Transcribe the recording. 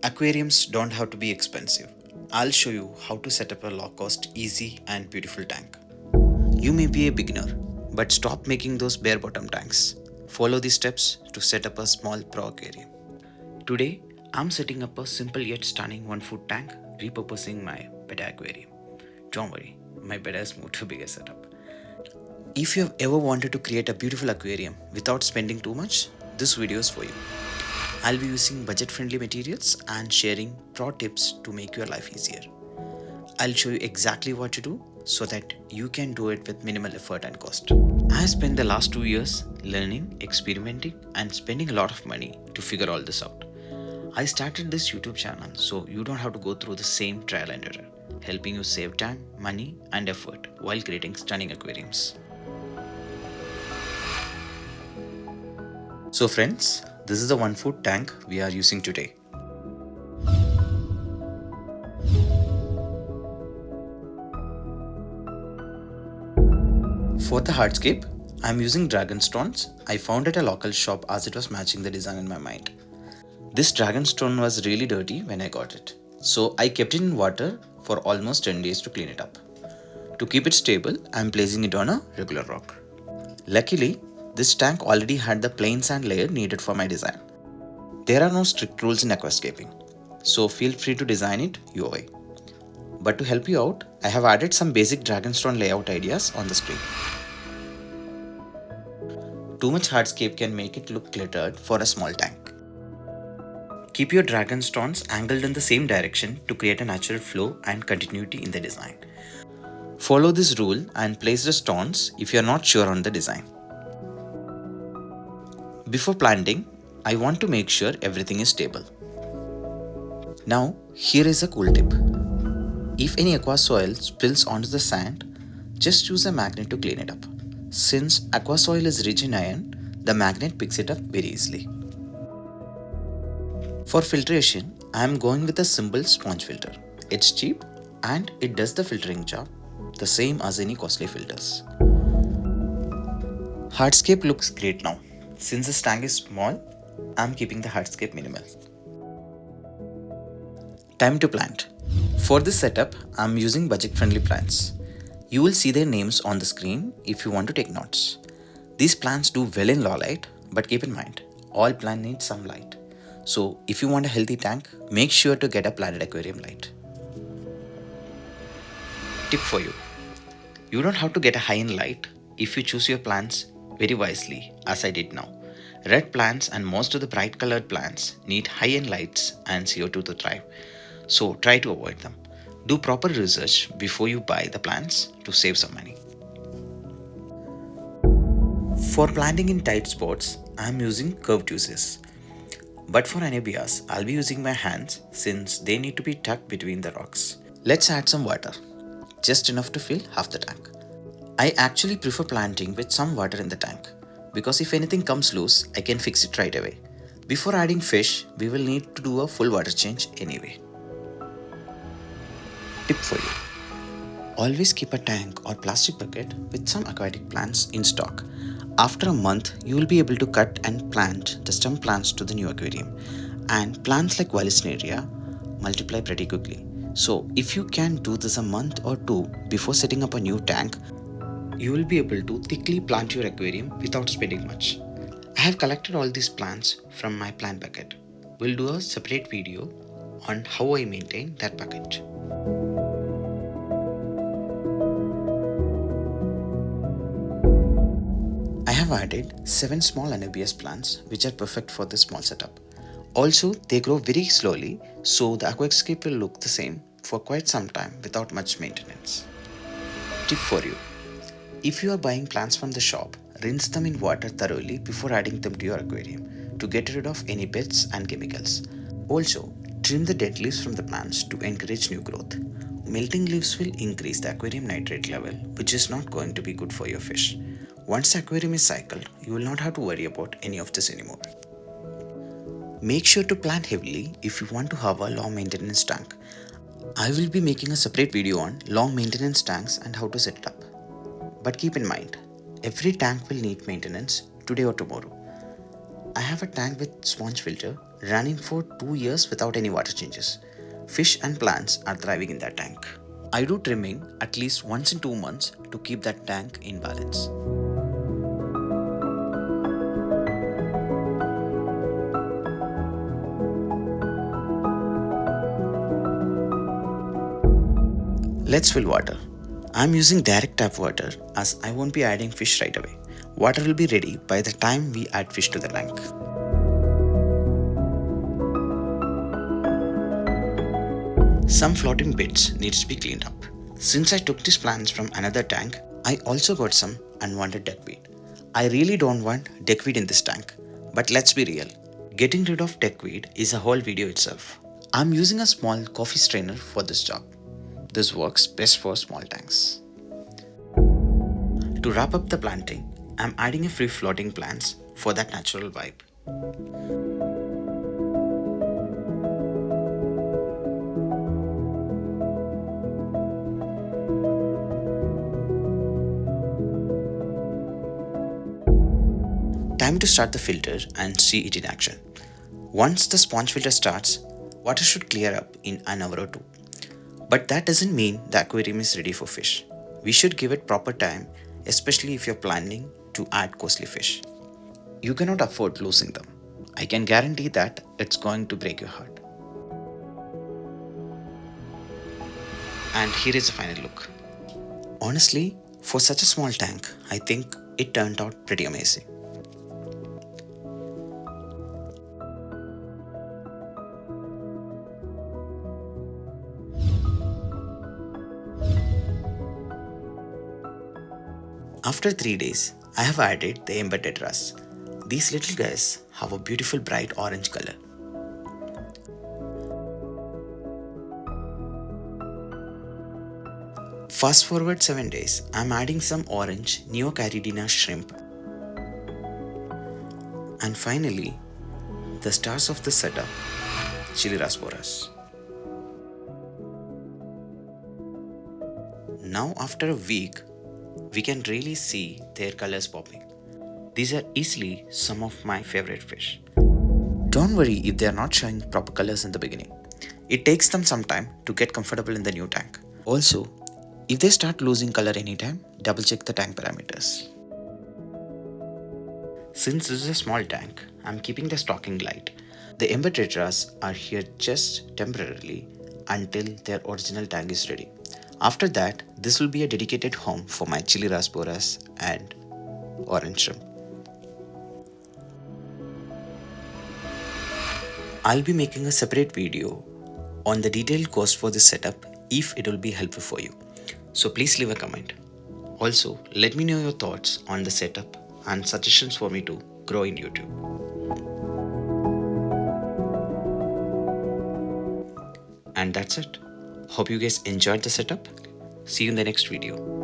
Aquariums don't have to be expensive. I'll show you how to set up a low cost, easy, and beautiful tank. You may be a beginner, but stop making those bare bottom tanks. Follow these steps to set up a small pro aquarium. Today, I'm setting up a simple yet stunning 1 foot tank, repurposing my betta aquarium. Don't worry, my betta has moved to a bigger setup. If you have ever wanted to create a beautiful aquarium without spending too much, this video is for you. I'll be using budget-friendly materials and sharing pro tips to make your life easier. I'll show you exactly what to do so that you can do it with minimal effort and cost. I have spent the last 2 years learning, experimenting, and spending a lot of money to figure all this out. I started this YouTube channel so you don't have to go through the same trial and error, helping you save time, money, and effort while creating stunning aquariums. So friends, this is the 1 foot tank we are using today. For the hardscape, I am using dragon stones I found at a local shop as it was matching the design in my mind. This dragon stone was really dirty when I got it, so I kept it in water for almost 10 days to clean it up. To keep it stable, I am placing it on a regular rock. Luckily, this tank already had the plain sand layer needed for my design. There are no strict rules in aquascaping, so feel free to design it your way. But to help you out, I have added some basic dragonstone layout ideas on the screen. Too much hardscape can make it look cluttered for a small tank. Keep your dragonstones angled in the same direction to create a natural flow and continuity in the design. Follow this rule and place the stones if you are not sure on the design. Before planting, I want to make sure everything is stable. Now, here is a cool tip. If any aqua soil spills onto the sand, just use a magnet to clean it up. Since aqua soil is rich in iron, the magnet picks it up very easily. For filtration, I am going with a simple sponge filter. It's cheap and it does the filtering job, the same as any costly filters. Hardscape looks great now. Since this tank is small, I am keeping the hardscape minimal. Time to plant. For this setup, I am using budget-friendly plants. You will see their names on the screen if you want to take notes. These plants do well in low light, but keep in mind, all plants need some light. So if you want a healthy tank, make sure to get a planted aquarium light. Tip for you. You don't have to get a high-end light if you choose your plants very wisely, as I did now. Red plants and most of the bright colored plants need high-end lights and CO2 to thrive. So try to avoid them. Do proper research before you buy the plants to save some money. For planting in tight spots, I am using curved juices. But for anebias, I'll be using my hands since they need to be tucked between the rocks. Let's add some water, just enough to fill half the tank. I actually prefer planting with some water in the tank because if anything comes loose, I can fix it right away. Before adding fish, we will need to do a full water change anyway. Tip for you. Always keep a tank or plastic bucket with some aquatic plants in stock. After a month, you will be able to cut and plant the stem plants to the new aquarium. And plants like Vallisneria multiply pretty quickly. So if you can do this a month or two before setting up a new tank, you will be able to thickly plant your aquarium without spending much. I have collected all these plants from my plant bucket. We'll do a separate video on how I maintain that bucket. I have added 7 small anebias plants which are perfect for this small setup. Also, they grow very slowly, so the aquascape will look the same for quite some time without much maintenance. Tip for you. If you are buying plants from the shop, rinse them in water thoroughly before adding them to your aquarium to get rid of any pests and chemicals. Also, trim the dead leaves from the plants to encourage new growth. Melting leaves will increase the aquarium nitrate level, which is not going to be good for your fish. Once the aquarium is cycled, you will not have to worry about any of this anymore. Make sure to plant heavily if you want to have a long maintenance tank. I will be making a separate video on long maintenance tanks and how to set it up. But keep in mind, every tank will need maintenance today or tomorrow. I have a tank with sponge filter running for 2 years without any water changes. Fish and plants are thriving in that tank. I do trimming at least once in 2 months to keep that tank in balance. Let's fill water. I'm using direct tap water as I won't be adding fish right away. Water will be ready by the time we add fish to the tank. Some floating bits needs to be cleaned up. Since I took these plants from another tank, I also got some unwanted duckweed. I really don't want duckweed in this tank, but let's be real. Getting rid of duckweed is a whole video itself. I'm using a small coffee strainer for this job. This works best for small tanks. To wrap up the planting, I'm adding a free floating plants for that natural vibe. Time to start the filter and see it in action. Once the sponge filter starts, water should clear up in an hour or two. But that doesn't mean the aquarium is ready for fish. We should give it proper time, especially if you're planning to add costly fish. You cannot afford losing them. I can guarantee that it's going to break your heart. And here is the final look. Honestly, for such a small tank, I think it turned out pretty amazing. After 3 days, I have added the embedded rust. These little guys have a beautiful bright orange color. Fast forward 7 days, I am adding some orange Neocaridina shrimp. And finally, the stars of the setup, Chilirasporas. Now after a week, we can really see their colors popping. These are easily some of my favorite fish. Don't worry if they are not showing proper colors in the beginning. It takes them some time to get comfortable in the new tank. Also, if they start losing color anytime, double check the tank parameters. Since this is a small tank, I'm keeping the stocking light. The embedded are here just temporarily until their original tank is ready. After that, this will be a dedicated home for my Chilirasporas and orange shrimp. I'll be making a separate video on the detailed cost for this setup if it will be helpful for you. So please leave a comment. Also, let me know your thoughts on the setup and suggestions for me to grow in YouTube. And that's it. Hope you guys enjoyed the setup. See you in the next video.